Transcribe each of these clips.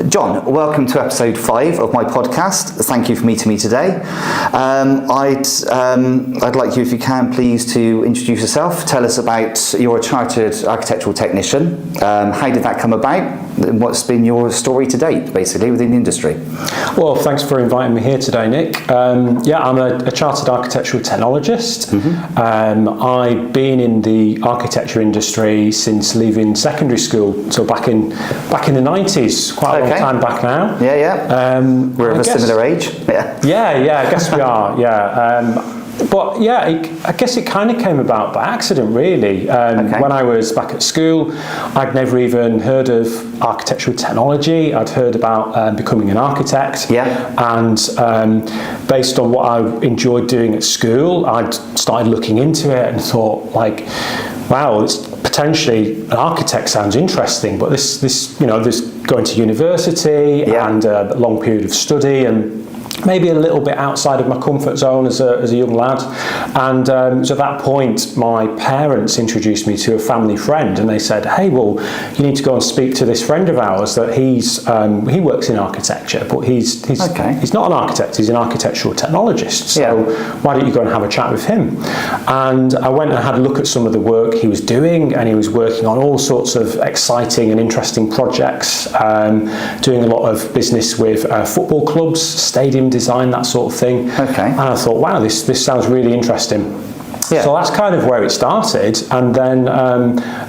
Jon, welcome to episode 5 of my podcast. Thank you for meeting me today. I'd like you, if you can, please, to introduce yourself. Tell us about you're a Chartered Architectural Technician. How did that come about? What's been your story to date, basically, within the industry? Well, thanks for inviting me here today, Nick. I'm a Chartered Architectural Technologist. I've been in the architecture industry since leaving secondary school, so back in the 90s, quite a long time back now. We're of a similar age. I guess we are. I guess it kind of came about by accident, really. When I was back at school, I'd never even heard of architectural technology. I'd heard about becoming an architect. And based on what I enjoyed doing at school, I'd started looking into it and thought, wow, it's potentially an architect sounds interesting, but this going to university and a long period of study and maybe a little bit outside of my comfort zone as a young lad. And so at that point, my parents introduced me to a family friend, and they said, hey, well, you need to go and speak to this friend of ours that he works in architecture, but he's not an architect, he's an architectural technologist. So why don't you go and have a chat with him? And I went and had a look at some of the work he was doing, and he was working on all sorts of exciting and interesting projects, doing a lot of business with football clubs, stadium design, that sort of thing. And I thought, wow, this sounds really interesting. So that's kind of where it started. And then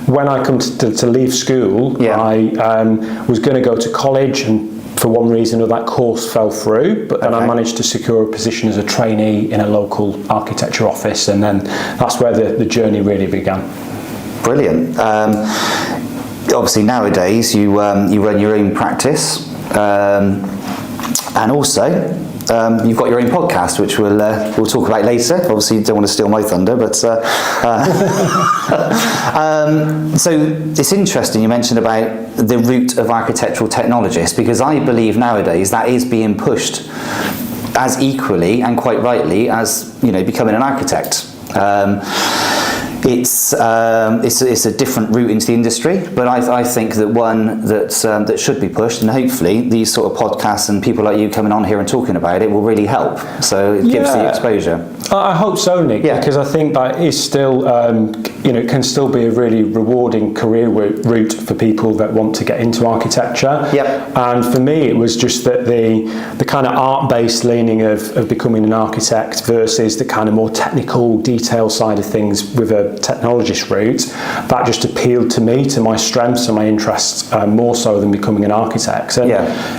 when I come to leave school, I was going to go to college, and for one reason or that course fell through, but then I managed to secure a position as a trainee in a local architecture office, and then that's where the journey really began. Brilliant. Obviously nowadays you run your own practice, and also you've got your own podcast, which we'll talk about later. Obviously, you don't want to steal my thunder, but so it's interesting you mentioned about the route of architectural technologists, because I believe nowadays that is being pushed as equally and quite rightly as becoming an architect. It's a different route into the industry, but I think that one that should be pushed, and hopefully these sort of podcasts and people like you coming on here and talking about it will really help. So it gives the exposure. I hope so, Nick, because I think that is still, can still be a really rewarding career route for people that want to get into architecture. And for me, it was just that the kind of art-based leaning of becoming an architect versus the kind of more technical detail side of things with a technologist route, that just appealed to me, to my strengths and my interests, more so than becoming an architect. And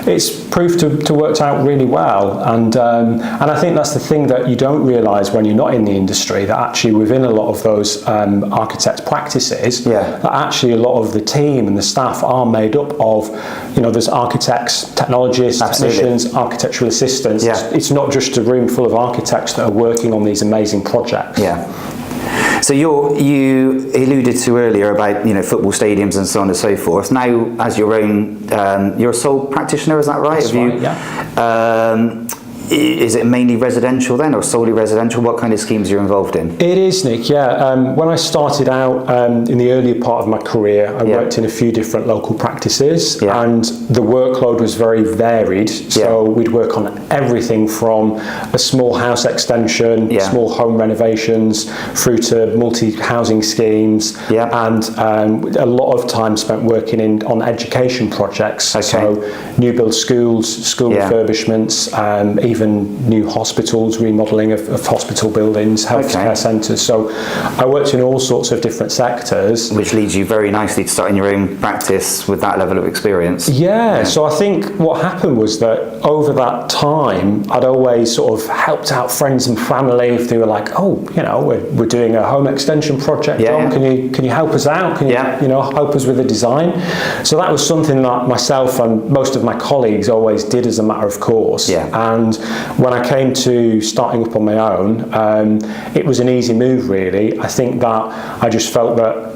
it's proved to work out really well. And I think that's the thing that you don't realise when you're not in the industry, that actually within a lot of those architect practices, that actually a lot of the team and the staff are made up of, there's architects, technologists, technicians, architectural assistants. It's not just a room full of architects that are working on these amazing projects. So you alluded to earlier about football stadiums and so on and so forth. Now, as your own, you're a sole practitioner, is that right? That's right. Is it mainly residential then, or solely residential? What kind of schemes are you involved in? It is, Nick, when I started out in the earlier part of my career, I worked in a few different local practices, and the workload was very varied. So we'd work on everything from a small house extension, small home renovations, through to multi-housing schemes, and a lot of time spent working on education projects. So new build schools, school refurbishments, even new hospitals, remodelling of hospital buildings, healthcare centres. So I worked in all sorts of different sectors. Which leads you very nicely to starting your own practice with that level of experience. So I think what happened was that over that time, I'd always sort of helped out friends and family if they were like, we're doing a home extension project, Jon, can you help us out? Can you help us with the design? So that was something that myself and most of my colleagues always did as a matter of course. And when I came to starting up on my own, it was an easy move, really. I think that I just felt that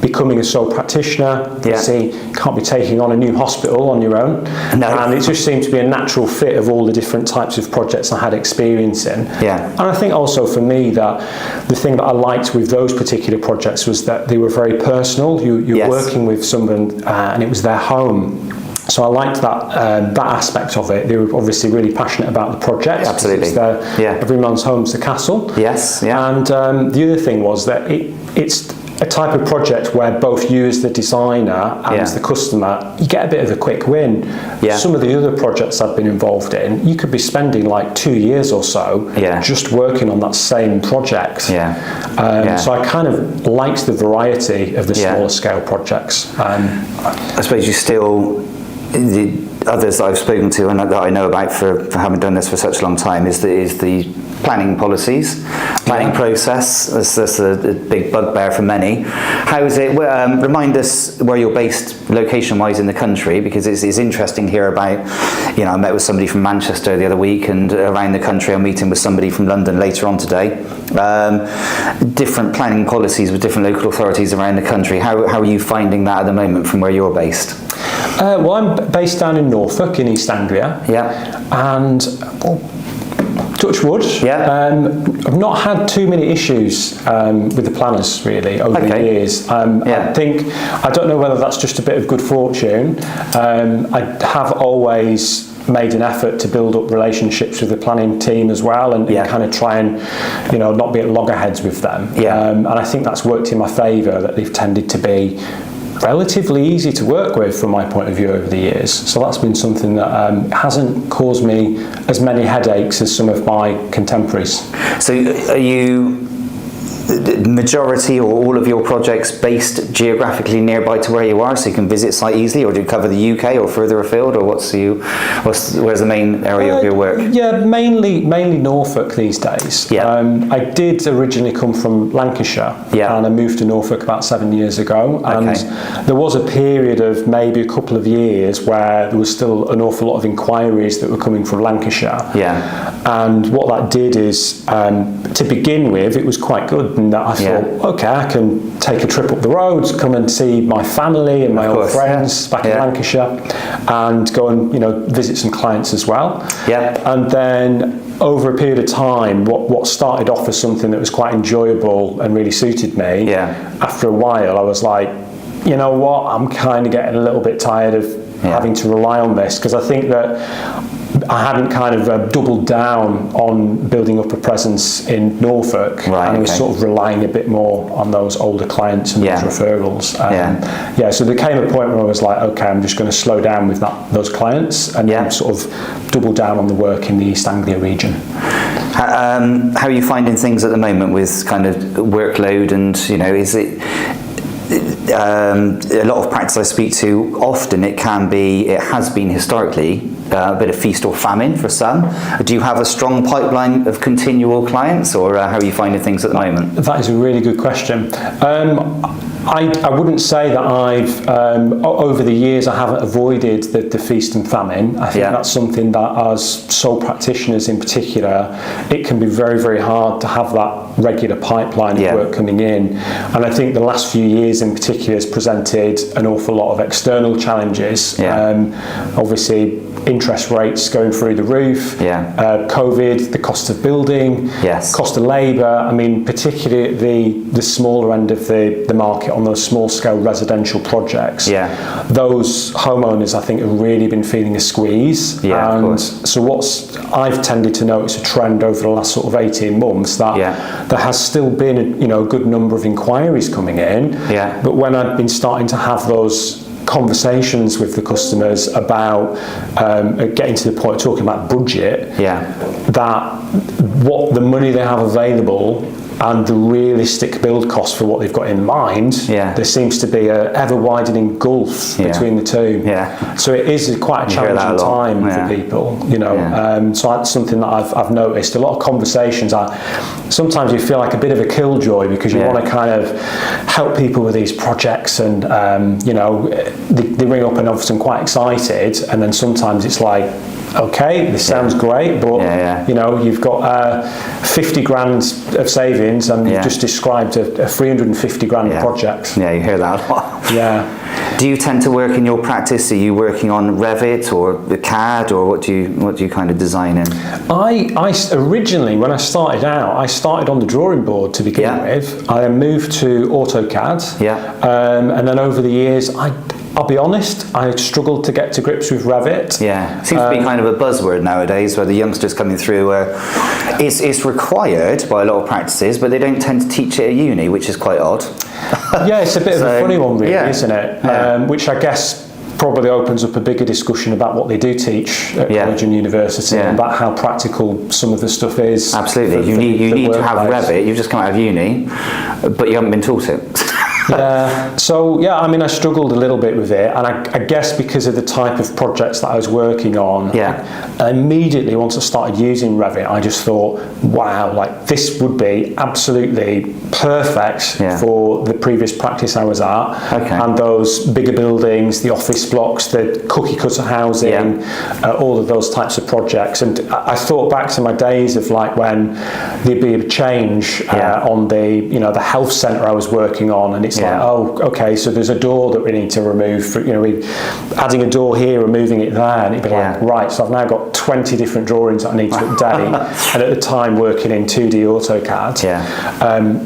becoming a sole practitioner, can't be taking on a new hospital on your own. And it just seemed to be a natural fit of all the different types of projects I had experience in. And I think also for me that the thing that I liked with those particular projects was that they were very personal. You're working with someone and it was their home. So I liked that aspect of it. They were obviously really passionate about the project. Absolutely. Every man's home's the castle. Yes. Yeah. And the other thing was that it's a type of project where both you as the designer and as the customer, you get a bit of a quick win. Yeah. Some of the other projects I've been involved in, you could be spending like 2 years or so just working on that same project. So I kind of liked the variety of the smaller scale projects. I suppose you still, the others that I've spoken to and that I know about for having done this for such a long time is the planning policies, planning process. That's a big bugbear for many. How is it? Remind us where you're based location-wise in the country, because it's interesting here about, I met with somebody from Manchester the other week, and around the country I'm meeting with somebody from London later on today. Different planning policies with different local authorities around the country. How are you finding that at the moment from where you're based? Well, I'm based down in Norfolk, in East Anglia. And touch wood. I've not had too many issues with the planners really over the years. I don't know whether that's just a bit of good fortune. I have always made an effort to build up relationships with the planning team as well, and kind of try and not be at loggerheads with them. And I think that's worked in my favour, that they've tended to be relatively easy to work with from my point of view over the years. So that's been something that hasn't caused me as many headaches as some of my contemporaries. So are you the majority or all of your projects based geographically nearby to where you are, so you can visit site easily, or do you cover the UK or further afield, or where's the main area of your work? Mainly Norfolk these days. I did originally come from Lancashire, and I moved to Norfolk about 7 years ago, and there was a period of maybe a couple of years where there was still an awful lot of inquiries that were coming from Lancashire. And what that did is, to begin with, it was quite good. And I thought, okay, I can take a trip up the road, come and see my family and my old friends back in Lancashire, and go and visit some clients as well. And then over a period of time, what started off as something that was quite enjoyable and really suited me, after a while I was like, you know what, I'm kind of getting a little bit tired of having to rely on this, because I think that I hadn't kind of doubled down on building up a presence in Norfolk, and I was sort of relying a bit more on those older clients and those referrals. So there came a point where I was like, okay, I'm just going to slow down with those clients, and sort of double down on the work in the East Anglia region. How are you finding things at the moment with kind of workload, and is it a lot of practice I speak to, often it has been historically a bit of feast or famine for some. Do you have a strong pipeline of continual clients, or how are you finding things at the moment? That is a really good question. I wouldn't say that I've, over the years, I haven't avoided the feast and famine. I think that's something that, as sole practitioners in particular, it can be very, very hard to have that regular pipeline of work coming in. And I think the last few years in particular has presented an awful lot of external challenges. Obviously, interest rates going through the roof, COVID, the cost of building, cost of labour. I mean, particularly the smaller end of the market on those small scale residential projects. Those homeowners, I think, have really been feeling a squeeze. And so what I've tended to notice a trend over the last sort of 18 months that there has still been a good number of inquiries coming in. But when I've been starting to have those conversations with the customers about getting to the point of talking about budget, that what the money they have available and the realistic build cost for what they've got in mind, there seems to be a ever widening gulf between the two. So it is quite a challenging time for people, so that's something that I've noticed. A lot of conversations sometimes you feel like a bit of a killjoy, because you want to kind of help people with these projects, and they ring up and obviously I'm quite excited, and then sometimes it's like, okay, this sounds great, but you've got 50 grand of savings, and you've just described a 350 grand project. You hear that a lot. Do you tend to work in your practice? Are you working on Revit or the CAD, or what do you kind of design in? I originally, when I started out, I started on the drawing board to begin with. I moved to AutoCAD, and then over the years I'll be honest, I struggled to get to grips with Revit. Yeah, it seems to be kind of a buzzword nowadays, where the youngsters coming through, it's required by a lot of practices, but they don't tend to teach it at uni, which is quite odd. Yeah, it's a bit of a funny one, really, isn't it? Yeah. Which I guess probably opens up a bigger discussion about what they do teach at college and university, and about how practical some of the stuff is. Absolutely, you need to have Revit. You've just come out of uni, but you haven't been taught it. Yeah, so yeah, I mean, I struggled a little bit with it, and I guess because of the type of projects that I was working on, I immediately, once I started using Revit, I just thought, wow, like this would be absolutely perfect for the previous practice I was at, and those bigger buildings, the office blocks, the cookie cutter housing, all of those types of projects. And I thought back to my days of like when there'd be a change on the, the health centre I was working on, and it's like, oh, okay, so there's a door that we need to remove. We're adding a door here, removing it there, and it'd be like, right, so I've now got 20 different drawings that I need to update. And at the time, working in 2D AutoCAD,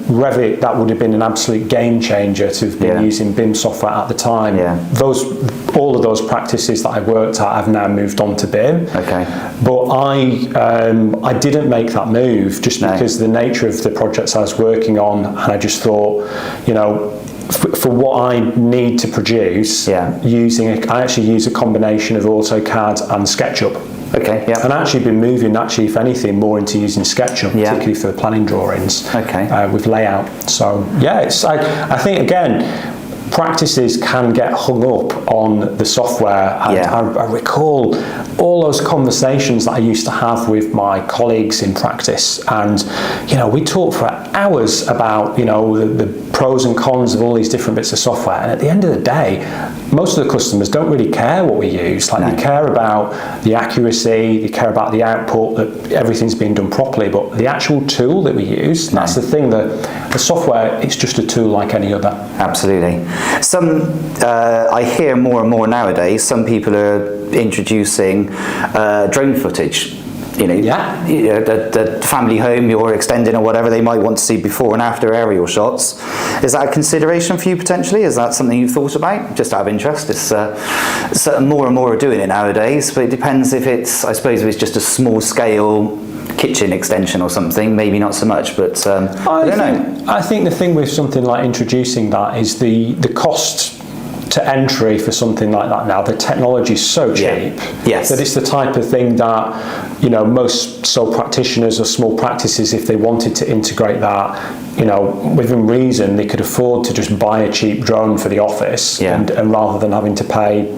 Revit, that would have been an absolute game changer to have been using BIM software at the time. All of those practices that I worked at, I've now moved on to BIM. But I didn't make that move just because the nature of the projects I was working on, and I just thought, for what I need to produce, I actually use a combination of AutoCAD and SketchUp. And I've actually been moving, if anything, more into using SketchUp, particularly for the planning drawings, with layout. So I think again, practices can get hung up on the software, and I recall all those conversations that I used to have with my colleagues in practice, and we talked for hours about the pros and cons of all these different bits of software, and at the end of the day, most of the customers don't really care what we use. They care about the accuracy, they care about the output, that everything's being done properly, but the actual tool that we use, that's the thing, that the software, it's just a tool like any other. Absolutely. I hear more and more nowadays, some people are introducing drone footage. The family home you're extending or whatever, they might want to see before and after aerial shots. Is that a consideration for you potentially? Is that something you've thought about? Just out of interest. It's more and more are doing it nowadays, but it depends if it's, I suppose, if it's just a small scale kitchen extension or something, maybe not so much, but I don't know. I think the thing with something like introducing that is the cost to entry for something like that now. The technology is so cheap that it's the type of thing that most sole practitioners or small practices, if they wanted to integrate that, within reason, they could afford to just buy a cheap drone for the office, and rather than having to pay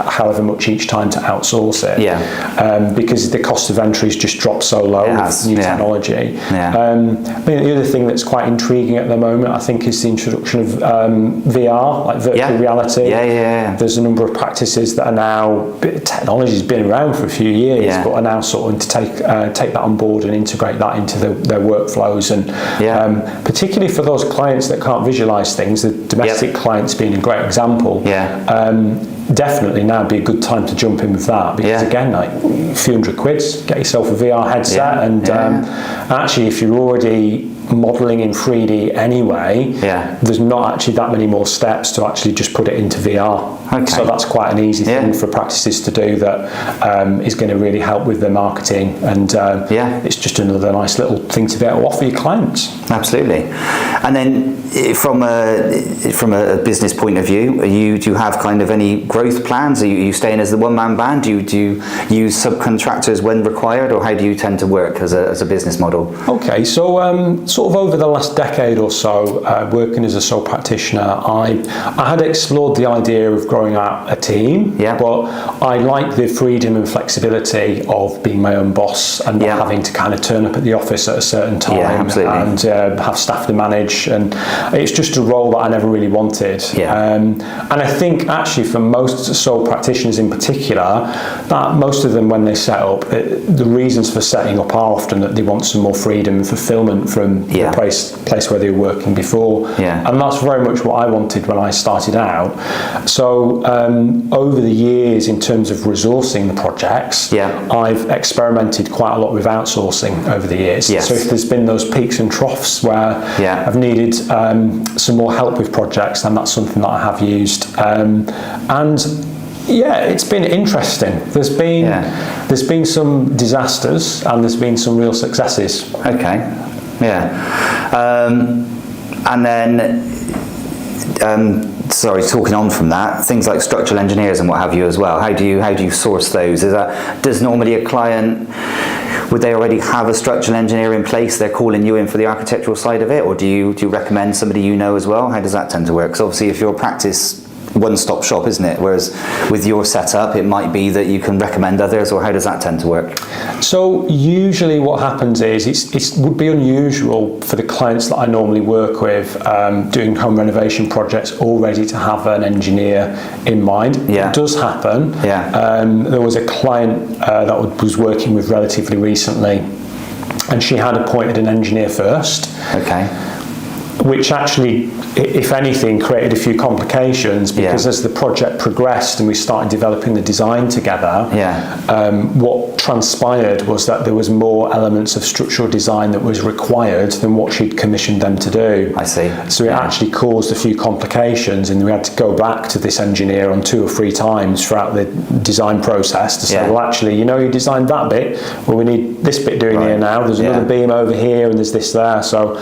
however much each time to outsource it, because the cost of entry has just dropped so low with new technology. I mean, the other thing that's quite intriguing at the moment, I think, is the introduction of VR, like virtual reality. There's a number of practices that are now, technology's been around for a few years, but are now sort of to take that on board and integrate that into their workflows, and particularly for those clients that can't visualize things, the domestic clients being a great example. Definitely now would be a good time to jump in with that, because again, like a few £100, get yourself a VR headset, and actually, if you're already modelling in 3D anyway, there's not actually that many more steps to actually just put it into VR. So that's quite an easy thing for practices to do that is going to really help with their marketing, and it's just another nice little thing to be able to offer your clients. Absolutely. And then from a business point of view, do you have kind of any growth plans? Are you staying as the one-man band? Do you use subcontractors when required, or how do you tend to work as a business model? Okay, so sort of over the last decade or so, working as a sole practitioner, I had explored the idea of growing out a team, but I like the freedom and flexibility of being my own boss and not having to kind of turn up at the office at a certain time and have staff to manage, and it's just a role that I never really wanted. And I think actually for most sole practitioners in particular, that most of them, when they set up, the reasons for setting up are often that they want some more freedom and fulfillment from the place where they were working before. And that's very much what I wanted when I started out. So over the years, in terms of resourcing the projects, I've experimented quite a lot with outsourcing over the years. So if there's been those peaks and troughs where I've needed some more help with projects, then that's something that I have used. And it's been interesting. There's been some disasters and there's been some real successes. Okay. And then, talking on from that, things like structural engineers and what have you as well. How do you source those? Does normally a client, would they already have a structural engineer in place? They're calling you in for the architectural side of it, or do you recommend somebody you know as well? How does that tend to work? Because obviously, if your practice one-stop shop, isn't it? Whereas with your setup, it might be that you can recommend others, or how does that tend to work? So usually what happens is it would be unusual for the clients that I normally work with doing home renovation projects already to have an engineer in mind. It does happen. There was a client that was working with relatively recently, and she had appointed an engineer first. Which actually, if anything, created a few complications, because as the project progressed and we started developing the design together, what transpired was that there was more elements of structural design that was required than what she'd commissioned them to do. I see. So it actually caused a few complications, and we had to go back to this engineer on 2 or 3 times throughout the design process to say, well, actually, you designed that bit, well, we need this bit doing here now, there's another beam over here, and there's this there. So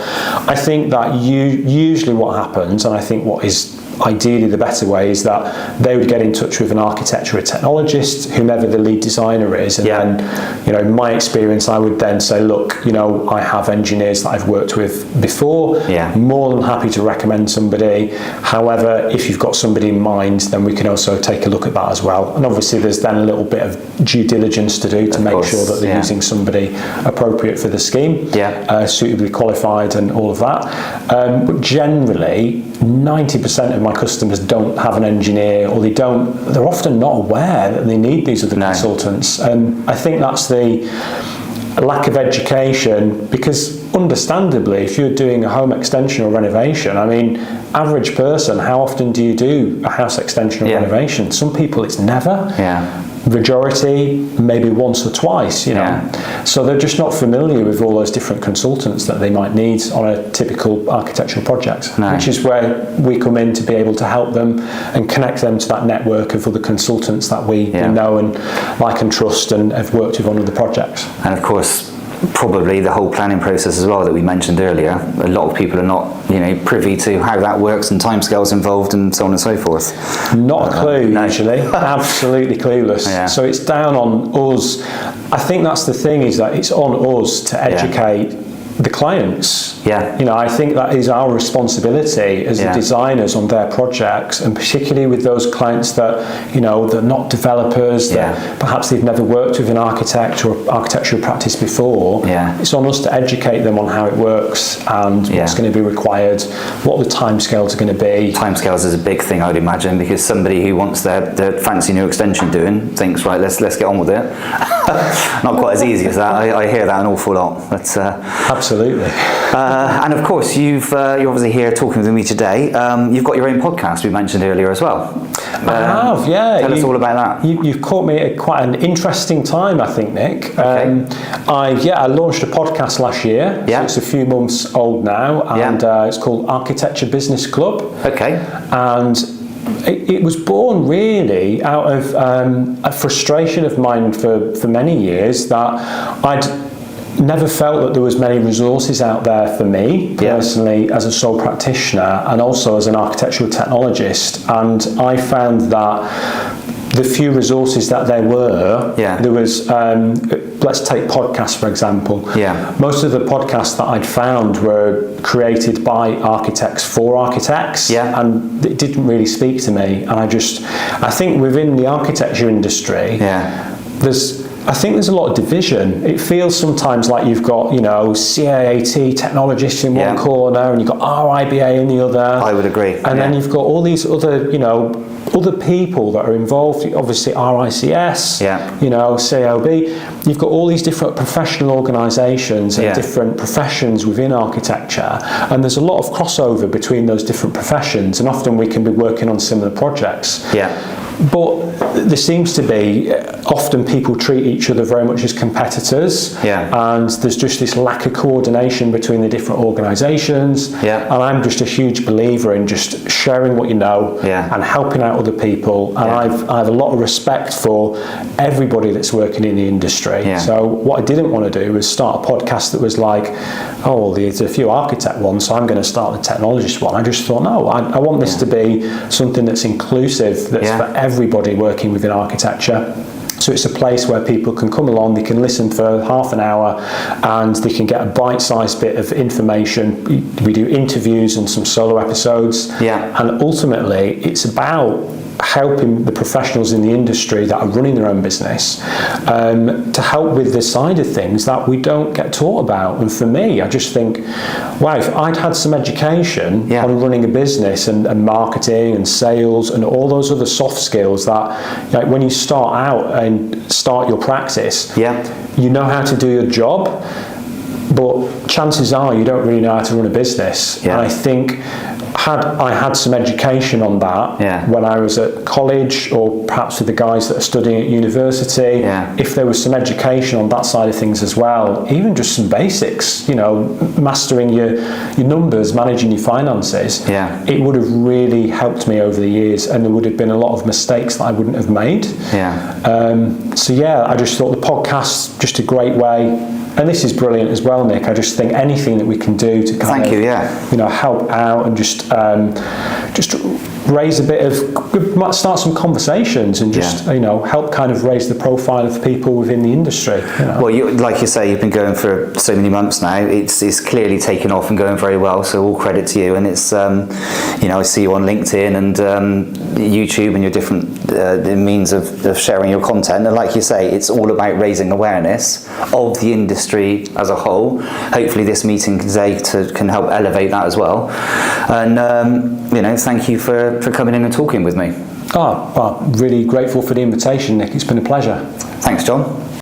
I think that usually what happens, and I think what is ideally the better way, is that they would get in touch with an architect or a technologist, whomever the lead designer is, and then, in my experience, I would then say, look, I have engineers that I've worked with before, more than happy to recommend somebody. However, if you've got somebody in mind, then we can also take a look at that as well. And obviously there's then a little bit of due diligence to do to make sure that they're using somebody appropriate for the scheme, suitably qualified and all of that. But generally, 90% of my customers don't have an engineer, or they're often not aware that they need these other consultants. And I think that's the lack of education, because understandably, if you're doing a home extension or renovation, average person, how often do you do a house extension or renovation? Some people it's never. Majority, maybe once or twice, So they're just not familiar with all those different consultants that they might need on a typical architectural project, which is where we come in to be able to help them and connect them to that network of other consultants that we know and like and trust and have worked with on other projects. And of course, probably the whole planning process as well that we mentioned earlier. A lot of people are not, privy to how that works and timescales involved and so on and so forth. Not a clue, usually. Absolutely clueless. So it's down on us. I think that's the thing, is that it's on us to educate the clients. I think that is our responsibility as the designers on their projects, and particularly with those clients that, they're not developers, that perhaps they've never worked with an architect or architectural practice before. It's on us to educate them on how it works and what's going to be required, what the timescales are going to be. Timescales is a big thing, I would imagine, because somebody who wants their fancy new extension doing thinks, right, let's get on with it. Not quite as easy as that. I hear that an awful lot. But, absolutely. And of course, you're obviously here talking with me today. You've got your own podcast we mentioned earlier as well. I have, Tell us all about that. You've caught me at quite an interesting time, I think, Nick. I launched a podcast last year. So it's a few months old now, and it's called Architecture Business Club. And it was born really out of a frustration of mine for many years, that I'd never felt that there was many resources out there for me personally as a sole practitioner, and also as an architectural technologist. And I found that the few resources that there were, there was, let's take podcasts for example. Most of the podcasts that I'd found were created by architects for architects, and it didn't really speak to me. And I think within the architecture industry, there's I think there's a lot of division. It feels sometimes like you've got, you know, CAAT technologists in one corner, and you've got RIBA in the other. I would agree. And then you've got all these other, you know, other people that are involved, obviously RICS, you know, COB. You've got all these different professional organisations and different professions within architecture, and there's a lot of crossover between those different professions, and often we can be working on similar projects. But there seems to be, often people treat each other very much as competitors, and there's just this lack of coordination between the different organisations, and I'm just a huge believer in just sharing what you know and helping out other people, and I have a lot of respect for everybody that's working in the industry. So what I didn't want to do was start a podcast that was like, oh, well, there's a few architect ones, so I'm going to start the technologist one. I just thought, no, I want this to be something that's inclusive, that's for everybody working within architecture. So it's a place where people can come along, they can listen for half an hour, and they can get a bite-sized bit of information. We do interviews and some solo episodes, and ultimately it's about helping the professionals in the industry that are running their own business to help with the side of things that we don't get taught about. And for me, I just think, wow, if I'd had some education on running a business and marketing and sales and all those other soft skills that, like, when you start out and start your practice, you know how to do your job, but chances are you don't really know how to run a business. And I think had I had some education on that when I was at college, or perhaps with the guys that are studying at university, if there was some education on that side of things as well, even just some basics, you know, mastering your numbers, managing your finances, it would have really helped me over the years, and there would have been a lot of mistakes that I wouldn't have made. So I just thought the podcast's just a great way. And this is brilliant as well, Nick. I just think anything that we can do to kind of, you know, help out and just raise a bit of, start some conversations and just, you know, help kind of raise the profile of people within the industry. You know? Well, like you say, you've been going for so many months now. It's clearly taken off and going very well. So all credit to you. And it's, you know, I see you on LinkedIn and YouTube and your different means of sharing your content. And like you say, it's all about raising awareness of the industry as a whole. Hopefully this meeting today can help elevate that as well. And, you know, thank you for coming in and talking with me. Well, really grateful for the invitation, Nick. It's been a pleasure. Thanks, John.